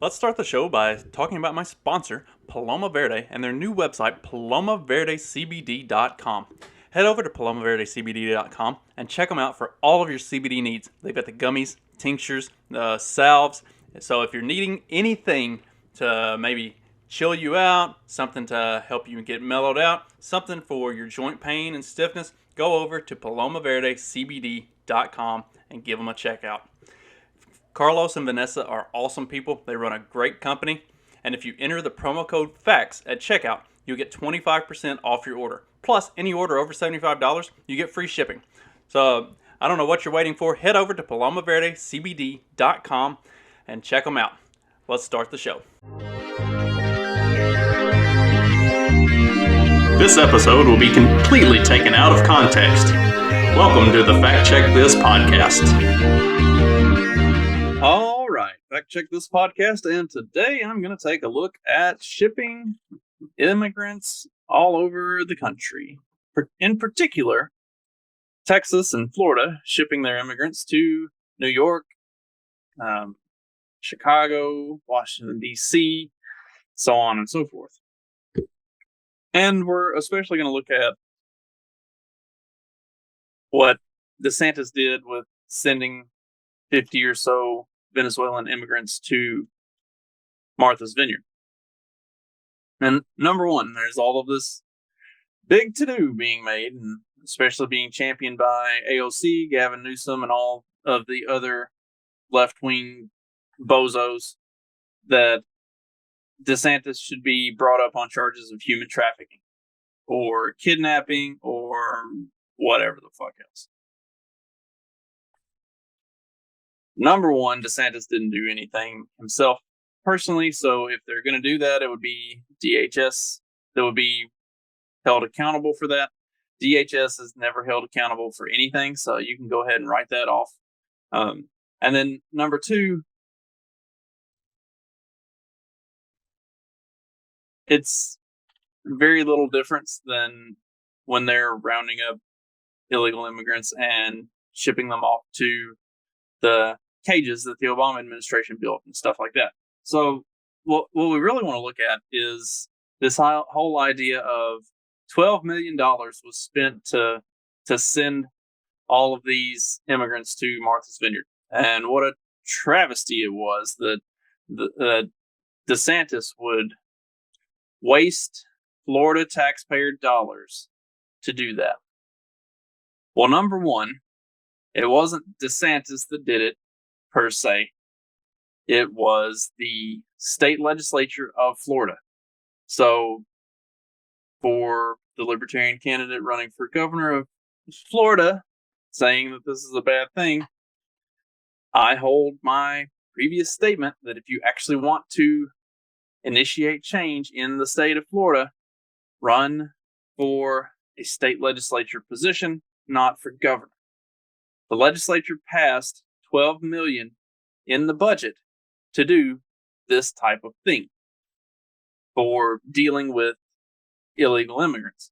Let's start the show by talking about my sponsor, Paloma Verde, and their new website, palomaverdecbd.com. Head over to palomaverdecbd.com and check them out for all of your CBD needs. They've got the gummies, tinctures, salves. So if you're needing anything to maybe chill you out, something to help you get mellowed out, something for your joint pain and stiffness, go over to palomaverdecbd.com and give them a check out. Carlos and Vanessa are awesome people. They run a great company. And if you enter the promo code FACTS at checkout, you'll get 25% off your order. Plus, any order over $75, you get free shipping. So, I don't know what you're waiting for. Head over to palomaverdecbd.com and check them out. Let's start the show. This episode will be completely taken out of context. Welcome to the Fact Check This podcast. All right, Fact Check This podcast, and today I'm going to take a look at shipping immigrants all over the country. In particular, Texas and Florida shipping their immigrants to New York, Chicago, Washington, D.C., so on and so forth. And we're especially going to look at what DeSantis did with sending 50 or so Venezuelan immigrants to Martha's Vineyard. And number one, there's all of this big to-do being made, and especially being championed by AOC, Gavin Newsom, and all of the other left-wing bozos, that DeSantis should be brought up on charges of human trafficking or kidnapping or whatever the fuck else. Number one, DeSantis didn't do anything himself personally, so if they're going to do that, it would be DHS that would be held accountable for that. DHS is never held accountable for anything, so you can go ahead and write that off. And then number two, it's very little difference than when they're rounding up illegal immigrants and shipping them off to the cages that the Obama administration built and stuff like that. So what we really want to look at is this whole idea of $12 million was spent to send all of these immigrants to Martha's Vineyard. And what a travesty it was that DeSantis would waste Florida taxpayer dollars to do that. Well, number one, it wasn't DeSantis that did it, per se. It was the state legislature of Florida. So, for the Libertarian candidate running for governor of Florida, saying that this is a bad thing, I hold my previous statement that if you actually want to initiate change in the state of Florida, run for a state legislature position, not for governor. The legislature passed $12 million in the budget to do this type of thing for dealing with illegal immigrants.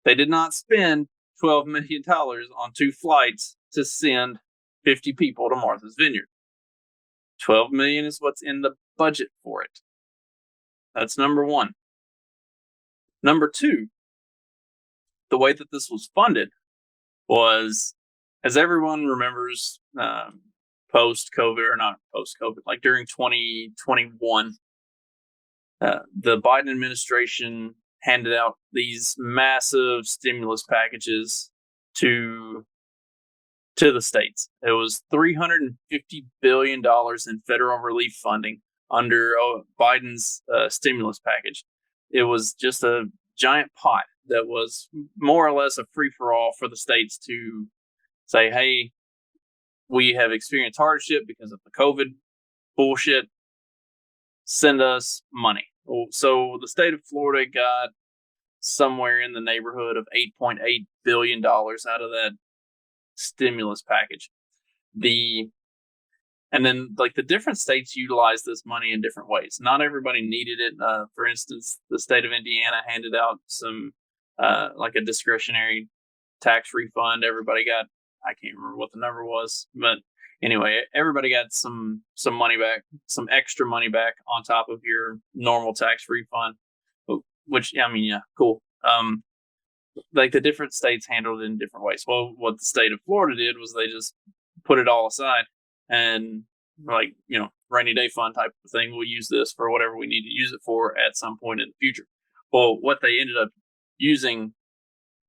They did not spend $12 million on 2 flights to send 50 people to Martha's Vineyard. $12 million is what's in the budget for it. That's number one. Number two, the way that this was funded was, as everyone remembers, post-COVID, or not post-COVID, like during 2021, the Biden administration handed out these massive stimulus packages to the states. It was $350 billion in federal relief funding under Biden's stimulus package. It was just a giant pot that was more or less a free-for-all for the states to say, hey, we have experienced hardship because of the COVID bullshit. Send us money. So the state of Florida got somewhere in the neighborhood of $8.8 billion out of that stimulus package. And then, like, the different states utilize this money in different ways. Not everybody needed it. For instance, the state of Indiana handed out some, like a discretionary tax refund. Everybody got, I can't remember what the number was, but Anyway, everybody got some money back, some extra money back on top of your normal tax refund, which I mean, yeah, cool. Like the different states handled it in different ways. Well, what the state of Florida did was they just put it all aside and like, rainy day fund type of thing. We'll use this for whatever we need to use it for at some point in the future. Well, what they ended up using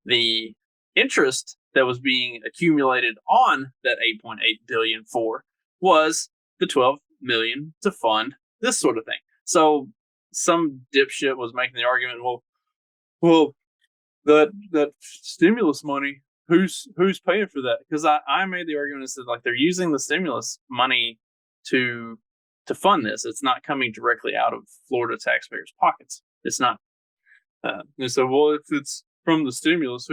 the interest that was being accumulated on that 8.8 billion for was the 12 million to fund this sort of thing. So some dipshit was making the argument, well, that stimulus money, who's paying for that? Because I made the argument that like they're using the stimulus money to fund this. It's not coming directly out of Florida taxpayers' pockets. It's not. They said, well, if it's from the stimulus,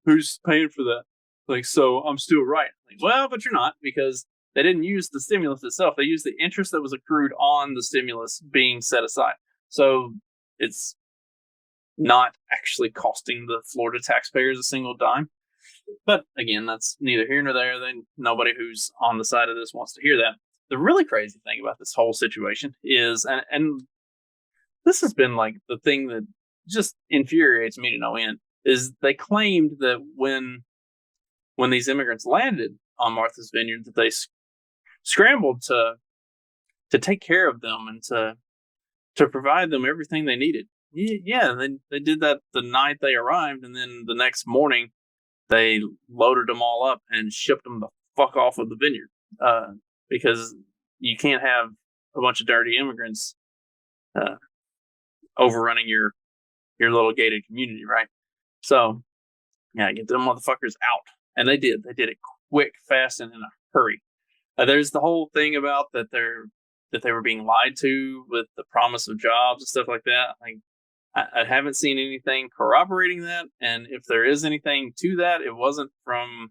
who's paying for that? Like, so I'm still right. Like, well, but you're not, because they didn't use the stimulus itself. They used the interest that was accrued on the stimulus being set aside. So it's not actually costing the Florida taxpayers a single dime. But again, that's neither here nor there. Nobody who's on the side of this wants to hear that. The really crazy thing about this whole situation is, and this has been like the thing that just infuriates me to no end, is they claimed that when these immigrants landed on Martha's Vineyard, that they scrambled to take care of them and to provide them everything they needed. Yeah, they did that the night they arrived, and then the next morning they loaded them all up and shipped them the fuck off of the vineyard, because you can't have a bunch of dirty immigrants overrunning your little gated community, right? So, yeah, get them motherfuckers out, and they did. They did it quick, fast, and in a hurry. There's the whole thing about that they were being lied to with the promise of jobs and stuff like that. Like, I haven't seen anything corroborating that, and if there is anything to that, it wasn't from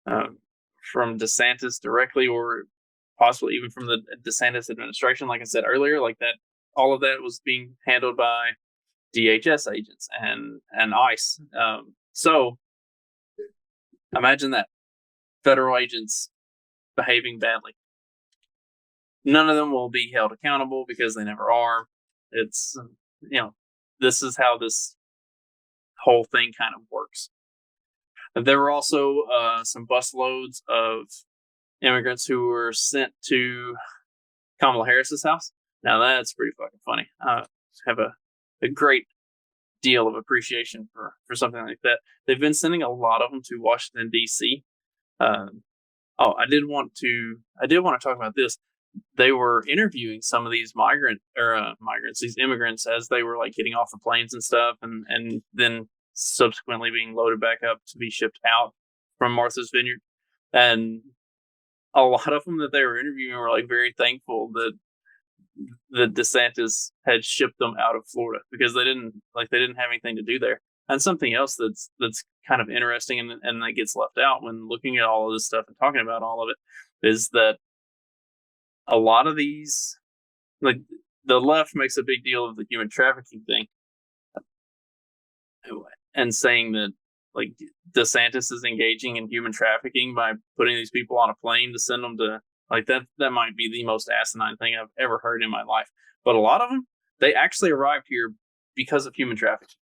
DeSantis directly, or possibly even from the DeSantis administration. Like I said earlier, like that, all of that was being handled by DHS agents and ICE. So imagine that, federal agents behaving badly. None of them will be held accountable because they never are. It's, this is how this whole thing kind of works. There were also some busloads of immigrants who were sent to Kamala Harris's house. Now that's pretty fucking funny. I have a great deal of appreciation for something like that. They've been sending a lot of them to Washington, D.C. I did want to talk about this. They were interviewing some of these these immigrants, as they were like getting off the planes and stuff, and then subsequently being loaded back up to be shipped out from Martha's Vineyard. And a lot of them that they were interviewing were like very thankful that the DeSantis had shipped them out of Florida, because they didn't have anything to do there. And something else that's kind of interesting and that gets left out when looking at all of this stuff and talking about all of it, is that a lot of these, like, the left makes a big deal of the human trafficking thing, and saying that like DeSantis is engaging in human trafficking by putting these people on a plane to send them to, like, that might be the most asinine thing I've ever heard in my life. But a lot of them, they actually arrived here because of human trafficking.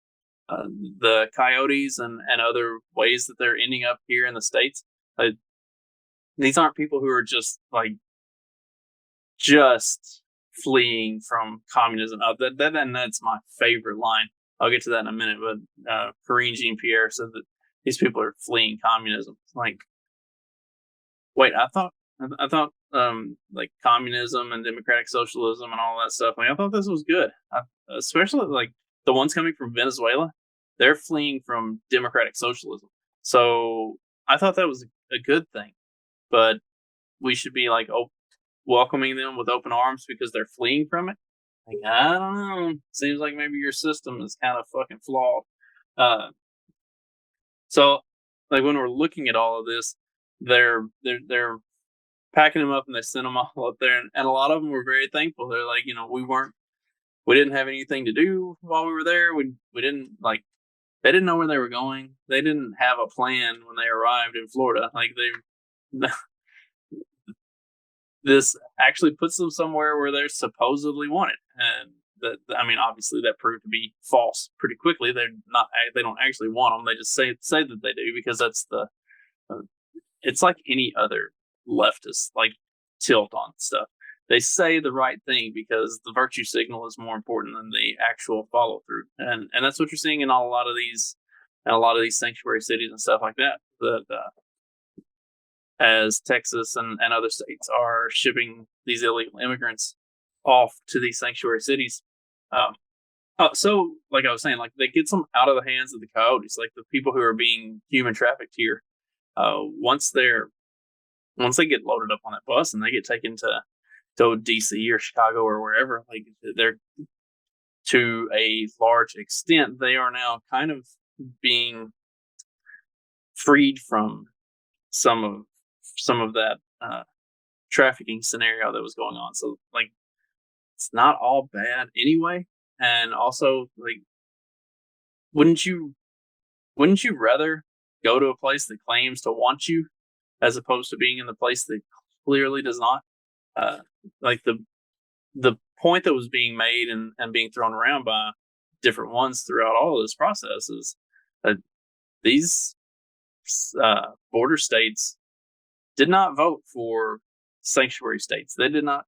The coyotes and other ways that they're ending up here in the States, these aren't people who are just fleeing from communism. That's my favorite line. I'll get to that in a minute. But Karine Jean-Pierre said that these people are fleeing communism. Like, wait, I thought like communism and democratic socialism and all that stuff. Like, I thought this was good, especially like the ones coming from Venezuela. They're fleeing from democratic socialism. So I thought that was a good thing. But we should be like welcoming them with open arms because they're fleeing from it. Like, I don't know. Seems like maybe your system is kind of fucking flawed. So, like, when we're looking at all of this, they're packing them up and they send them all up there, and a lot of them were very thankful. They're like, we didn't have anything to do while we were there. We didn't they didn't know where they were going. They didn't have a plan when they arrived in Florida. Like, this actually puts them somewhere where they're supposedly wanted. And obviously that proved to be false pretty quickly. They don't actually want them. They just say that they do because that's uh, it's like any other leftist like tilt on stuff. They say the right thing because the virtue signal is more important than the actual follow through, and that's what you're seeing in a lot of these sanctuary cities and stuff like that. As Texas and other states are shipping these illegal immigrants off to these sanctuary cities. So, like I was saying, like they get them out of the hands of the coyotes, like the people who are being human trafficked here. Once they get loaded up on that bus and they get taken to DC or Chicago or wherever, like they're to a large extent, they are now kind of being freed from some of that trafficking scenario that was going on. So like it's not all bad anyway. And also, like, wouldn't you rather go to a place that claims to want you as opposed to being in the place that clearly does not? Like the point that was being made and being thrown around by different ones throughout all of this process is that these border states did not vote for sanctuary states. They did not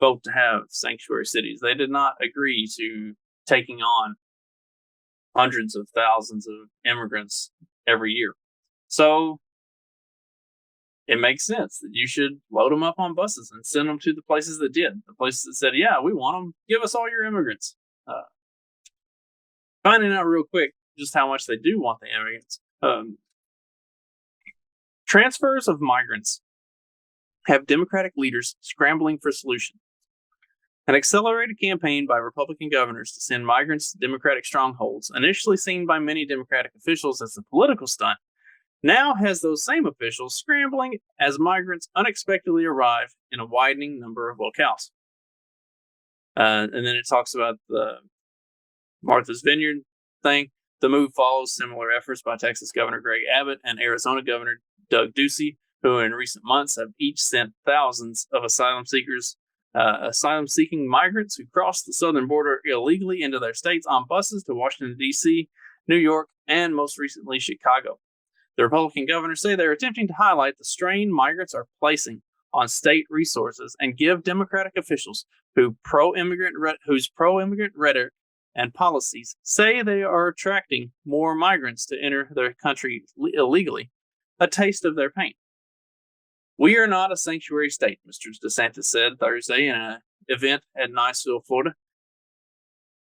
vote to have sanctuary cities. They did not agree to taking on hundreds of thousands of immigrants every year. So it makes sense that you should load them up on buses and send them to the places that did. The places that said, yeah, we want them. Give us all your immigrants. Finding out real quick just how much they do want the immigrants. Transfers of migrants have Democratic leaders scrambling for solutions. An accelerated campaign by Republican governors to send migrants to Democratic strongholds, initially seen by many Democratic officials as a political stunt, now has those same officials scrambling as migrants unexpectedly arrive in a widening number of locales. And then it talks about the Martha's Vineyard thing. The move follows similar efforts by Texas Governor Greg Abbott and Arizona Governor Doug Ducey, who in recent months have each sent thousands of asylum-seeking migrants who cross the southern border illegally into their states on buses to Washington, D.C., New York, and most recently Chicago. The Republican governors say they're attempting to highlight the strain migrants are placing on state resources and give Democratic officials whose pro-immigrant rhetoric and policies say they are attracting more migrants to enter their country illegally a taste of their pain. We are not a sanctuary state, Mr. DeSantis said Thursday in an event at Niceville, Florida.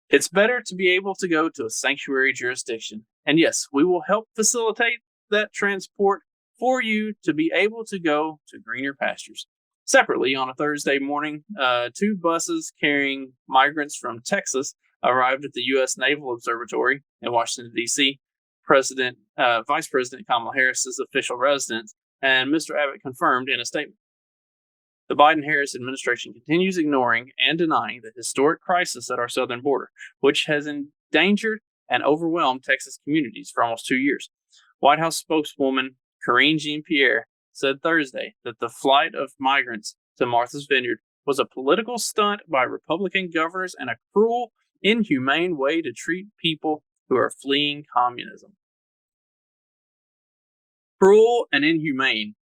It's better to be able to go to a sanctuary jurisdiction. And yes, we will help facilitate that transport for you to be able to go to greener pastures. Separately, on a Thursday morning, 2 buses carrying migrants from Texas arrived at the U.S. Naval Observatory in Washington, D.C. Vice President Kamala Harris's official residence, and Mr. Abbott confirmed in a statement. The Biden-Harris administration continues ignoring and denying the historic crisis at our southern border, which has endangered and overwhelmed Texas communities for almost 2 years. White House spokeswoman Karine Jean-Pierre said Thursday that the flight of migrants to Martha's Vineyard was a political stunt by Republican governors and a cruel, inhumane way to treat people who are fleeing communism. Cruel and inhumane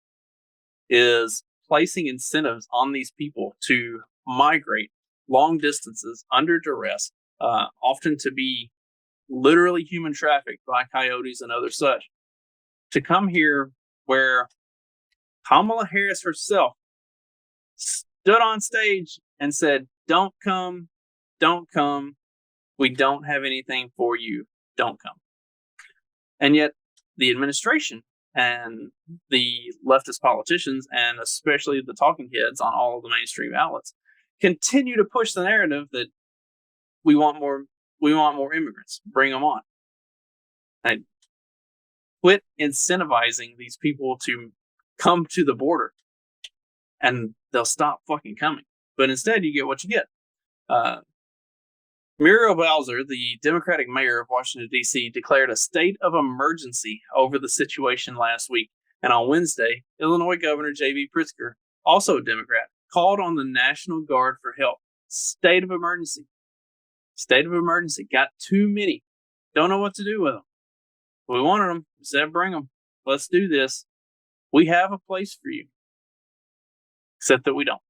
is placing incentives on these people to migrate long distances under duress, often to be literally human trafficked by coyotes and other such, to come here where Kamala Harris herself stood on stage and said, don't come, we don't have anything for you, don't come. And yet the administration and the leftist politicians, and especially the talking heads on all of the mainstream outlets, continue to push the narrative that we want more immigrants, bring them on. And quit incentivizing these people to come to the border and they'll stop fucking coming. But instead you get what you get. Muriel Bowser, the Democratic mayor of Washington, D.C., declared a state of emergency over the situation last week. And on Wednesday, Illinois Governor J.B. Pritzker, also a Democrat, called on the National Guard for help. State of emergency. State of emergency. Got too many. Don't know what to do with them. We wanted them. We said, bring them. Let's do this. We have a place for you. Except that we don't.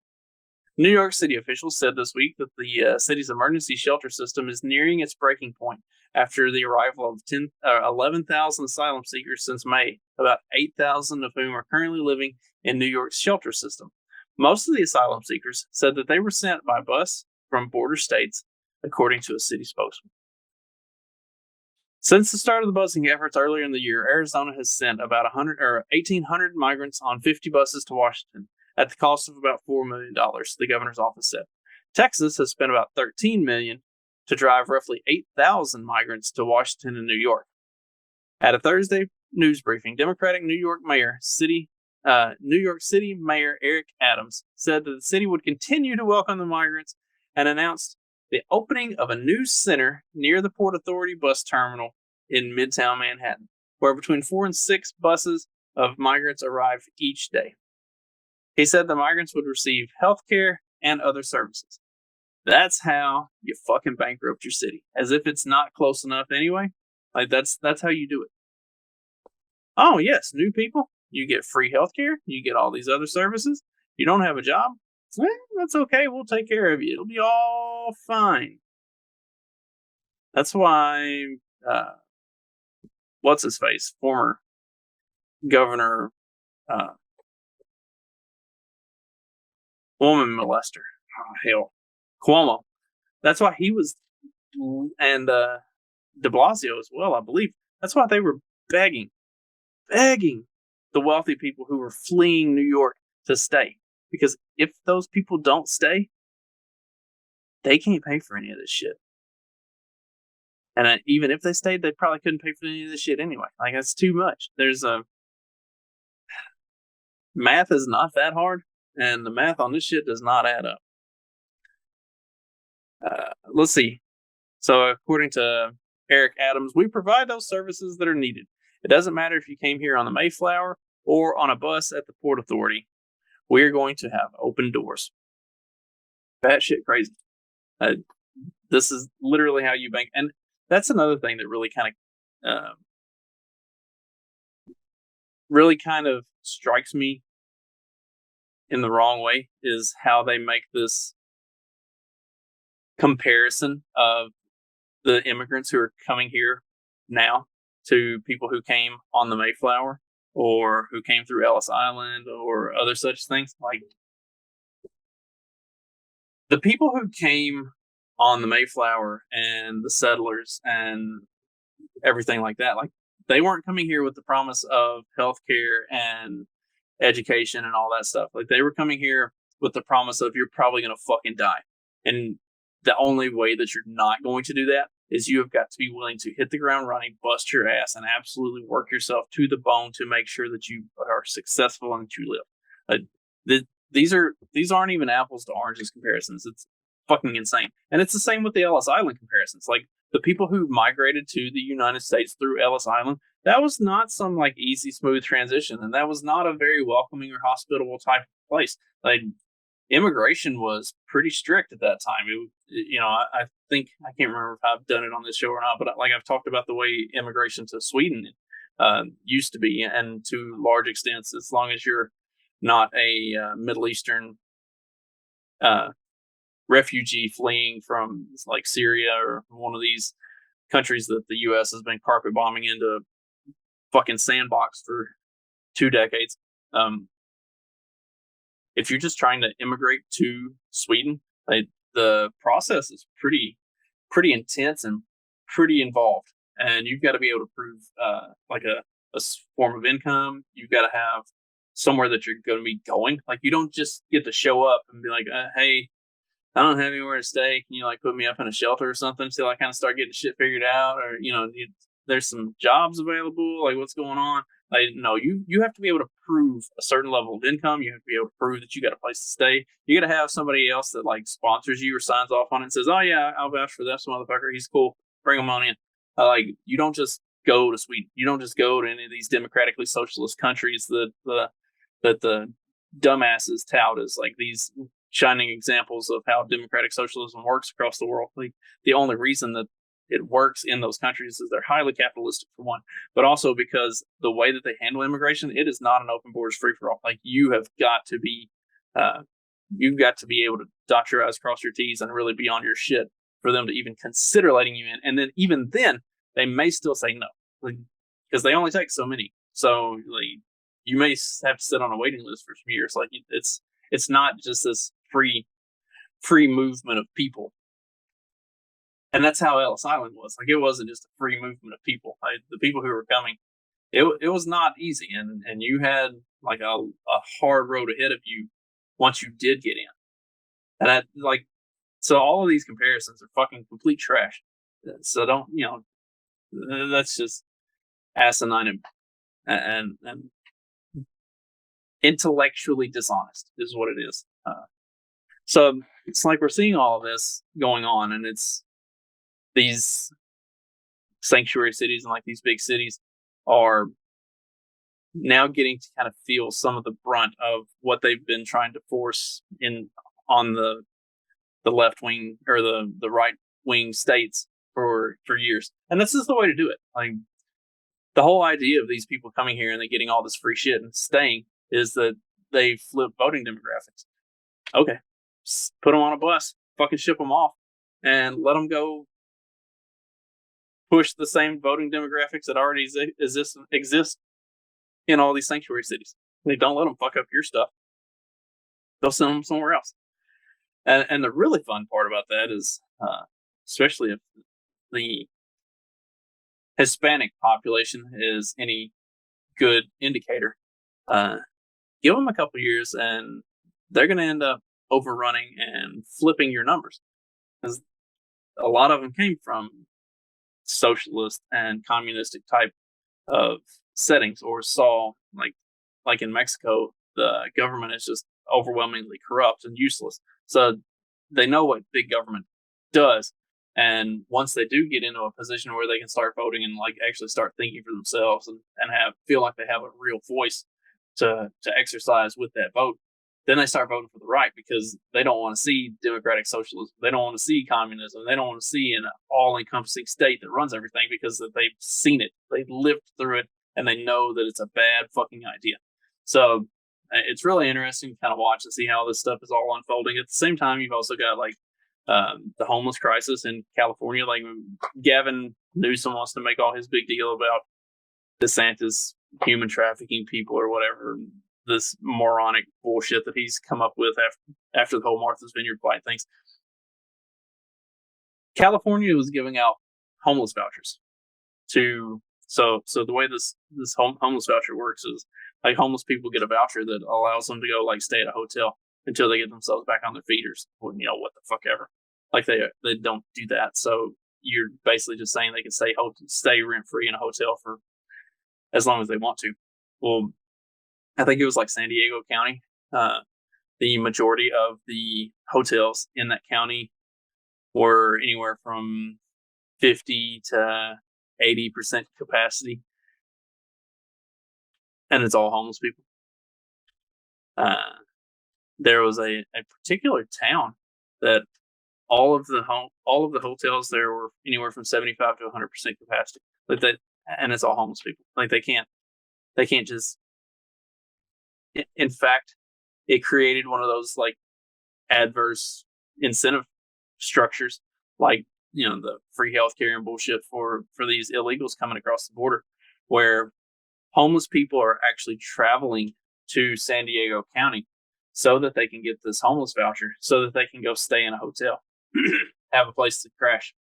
New York City officials said this week that the city's emergency shelter system is nearing its breaking point after the arrival of 11,000 asylum seekers since May, about 8,000 of whom are currently living in New York's shelter system. Most of the asylum seekers said that they were sent by bus from border states, according to a city spokesman. Since the start of the busing efforts earlier in the year, Arizona has sent about 1,800 migrants on 50 buses to Washington at the cost of about $4 million, the governor's office said. Texas has spent about $13 million to drive roughly 8,000 migrants to Washington and New York. At a Thursday news briefing, Democratic New York City Mayor Eric Adams said that the city would continue to welcome the migrants and announced the opening of a new center near the Port Authority bus terminal in Midtown Manhattan, where between 4 and 6 buses of migrants arrive each day. He said the migrants would receive health care and other services. That's how you fucking bankrupt your city. As if it's not close enough anyway. Like that's how you do it. Oh yes, new people. You get free health care. You get all these other services. You don't have a job. That's okay. We'll take care of you. It'll be all fine. That's why, what's his face? Former governor, woman molester. Oh, hell. Cuomo. That's why he was, and de Blasio as well, I believe. That's why they were begging the wealthy people who were fleeing New York to stay. Because if those people don't stay, they can't pay for any of this shit. And even if they stayed, they probably couldn't pay for any of this shit anyway. Like, that's too much. Math is not that hard, and the math on this shit does not add up. Let's see. So, according to Eric Adams, we provide those services that are needed. It doesn't matter if you came here on the Mayflower or on a bus at the Port Authority. We're going to have open doors. That shit crazy. This is literally how you bank. And that's another thing that really kind of strikes me in the wrong way is how they make this comparison of the immigrants who are coming here now to people who came on the Mayflower or who came through Ellis Island or other such things. Like, the people who came on the Mayflower and the settlers and everything like that, like, they weren't coming here with the promise of healthcare and education and all that stuff. Like, they were coming here with the promise of you're probably going to fucking die. And the only way that you're not going to do that is you have got to be willing to hit the ground running, bust your ass, and absolutely work yourself to the bone to make sure that you are successful and that you live. These aren't even apples to oranges comparisons. It's fucking insane. And it's the same with the Ellis Island comparisons. Like, the people who migrated to the United States through Ellis Island, that was not some like easy, smooth transition. And that was not a very welcoming or hospitable type of place. Like, immigration was pretty strict at that time. I think, I can't remember if I've done it on this show or not, but like, I've talked about the way immigration to Sweden used to be, and to large extents, as long as you're not a Middle Eastern refugee fleeing from like Syria or one of these countries that the U.S. has been carpet bombing into fucking sandbox for 2 decades. If you're just trying to immigrate to Sweden, the process is pretty intense and pretty involved. And you've got to be able to prove like a form of income. You've got to have somewhere that you're going to be going. Like, you don't just get to show up and be like, hey, I don't have anywhere to stay. Can you like put me up in a shelter or something till I kind of start getting shit figured out? Or, there's some jobs available. Like, what's going on? Like, no, you have to be able to prove a certain level of income. You have to be able to prove that you got a place to stay. You got to have somebody else that like sponsors you or signs off on it and says, oh yeah, I'll vouch for this motherfucker. He's cool. Bring him on in. Like, you don't just go to Sweden. You don't just go to any of these democratically socialist countries that the dumbasses tout as like these shining examples of how democratic socialism works across the world. Like the only reason that it works in those countries is they're highly capitalistic for one, but also because the way that they handle immigration, it is not an open borders free for all. Like you have got to be, you've got to be able to dot your I's, cross your T's, and really be on your shit for them to even consider letting you in. And then even then, they may still say no, like, because they only take so many. So like, you may have to sit on a waiting list for some years. Like it's not just this free movement of people. And that's how Ellis Island was. Like it wasn't just a free movement of people. Like, the people who were coming, it was not easy, and you had like a hard road ahead of you once you did get in. And that, like, so all of these comparisons are fucking complete trash. So don't, that's just asinine and intellectually dishonest is what it is. So it's like we're seeing all of this going on, and it's these sanctuary cities and like these big cities are now getting to kind of feel some of the brunt of what they've been trying to force in on the left wing or the right wing states for years. And this is the way to do it. Like the whole idea of these people coming here and they getting all this free shit and staying is that they flip voting demographics. Okay, put them on a bus, fucking ship them off, and let them go push the same voting demographics that already exist in all these sanctuary cities. They don't let them fuck up your stuff. They'll send them somewhere else. And the really fun part about that is, especially if the Hispanic population is any good indicator, give them a couple years and they're going to end up overrunning and flipping your numbers. Because a lot of them came from socialist and communistic type of settings, or saw like in Mexico, the government is just overwhelmingly corrupt and useless. So they know what big government does. And once they do get into a position where they can start voting and like actually start thinking for themselves and feel like they have a real voice to exercise with that vote, then they start voting for the right because they don't want to see democratic socialism. They don't want to see communism. They don't want to see an all-encompassing state that runs everything because they've seen it. They've lived through it, and they know that it's a bad fucking idea. So it's really interesting to kind of watch and see how this stuff is all unfolding. At the same time, you've also got like the homeless crisis in California. Like Gavin Newsom wants to make all his big deal about DeSantis human trafficking people or whatever, this moronic bullshit that he's come up with after the whole Martha's Vineyard fight things. California was giving out homeless vouchers to so the way this homeless voucher works is like homeless people get a voucher that allows them to go like stay at a hotel until they get themselves back on their feet, or what the fuck ever. Like they don't do that. So you're basically just saying they can stay rent free in a hotel for as long as they want to. Well, I think it was like San Diego County. The majority of the hotels in that county were anywhere from 50 to 80% capacity. And it's all homeless people. There was a particular town that all of the hotels there were anywhere from 75 to 100% capacity. Like that, and it's all homeless people. Like they can't just. In fact, it created one of those like adverse incentive structures, like the free healthcare and bullshit for these illegals coming across the border, where homeless people are actually traveling to San Diego County so that they can get this homeless voucher, so that they can go stay in a hotel, have a place to crash.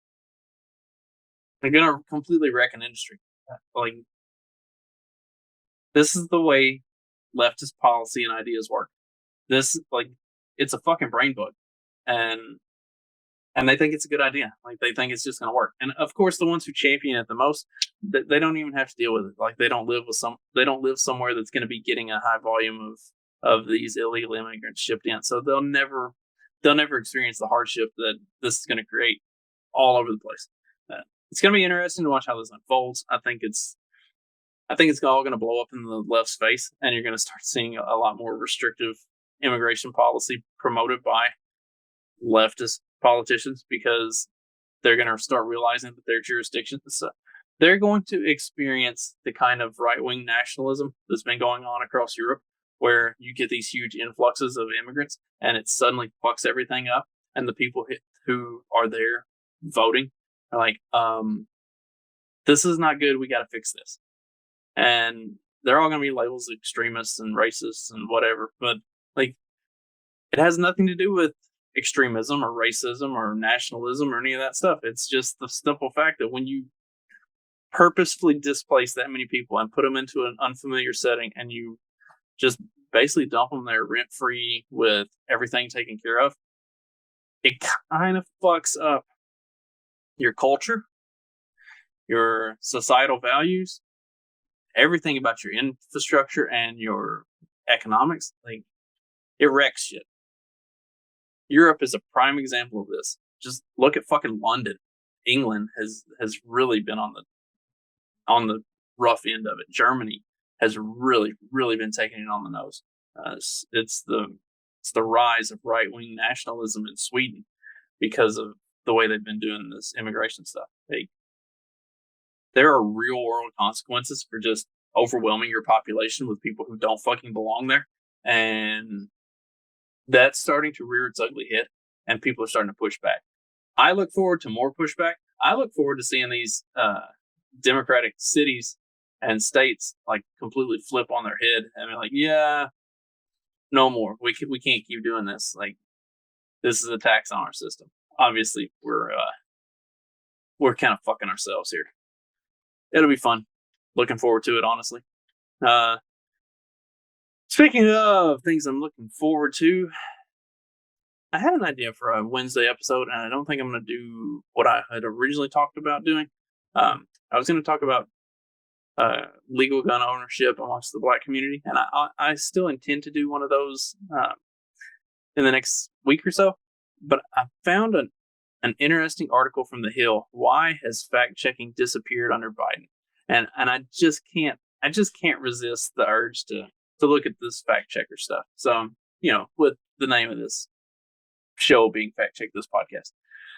They're gonna completely wreck an industry. Like this is the way leftist policy and ideas work. This it's a fucking brain bug, and they think it's a good idea. Like they think it's just going to work. And of course, the ones who champion it the most, they don't even have to deal with it. Like they don't live somewhere that's going to be getting a high volume of these illegal immigrants shipped in. So they'll never experience the hardship that this is going to create all over the place. It's going to be interesting to watch how this unfolds. I think it's all going to blow up in the left's face, and you're going to start seeing a lot more restrictive immigration policy promoted by leftist politicians because they're going to start realizing that their jurisdictions, they're going to experience the kind of right-wing nationalism that's been going on across Europe, where you get these huge influxes of immigrants and it suddenly fucks everything up. And the people who are there voting are like, this is not good. We got to fix this. And they're all going to be labeled as extremists and racists and whatever. But like, it has nothing to do with extremism or racism or nationalism or any of that stuff. It's just the simple fact that when you purposefully displace that many people and put them into an unfamiliar setting and you just basically dump them there rent free with everything taken care of, it kind of fucks up your culture, your societal values, everything about your infrastructure and your economics. Like, it wrecks shit. Europe is a prime example of this. Just look at fucking London. England has really been on the rough end of it. Germany has really been taking it on the nose. It's the rise of right-wing nationalism in Sweden because of the way they've been doing this immigration stuff. There are real world consequences for just overwhelming your population with people who don't fucking belong there. And that's starting to rear its ugly head, and people are starting to push back. I look forward to more pushback. I look forward to seeing these democratic cities and states like completely flip on their head and be like, yeah, no more. We can't keep doing this. Like, this is a tax on our system. Obviously, we're kind of fucking ourselves here. It'll be fun. Looking forward to it, honestly. Speaking of things I'm looking forward to, I had an idea for a Wednesday episode, and I don't think I'm going to do what I had originally talked about doing. I was going to talk about legal gun ownership amongst the Black community, and I still intend to do one of those in the next week or so. But I found an interesting article from The Hill. Why has fact checking disappeared under Biden? And I just can't resist the urge to look at this fact checker stuff. So, with the name of this show being Fact Check This Podcast.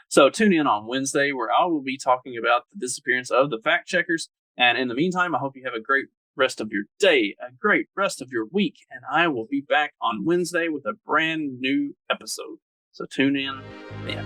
So tune in on Wednesday where I will be talking about the disappearance of the fact checkers. And in the meantime, I hope you have a great rest of your day, a great rest of your week. And I will be back on Wednesday with a brand new episode. So tune in then.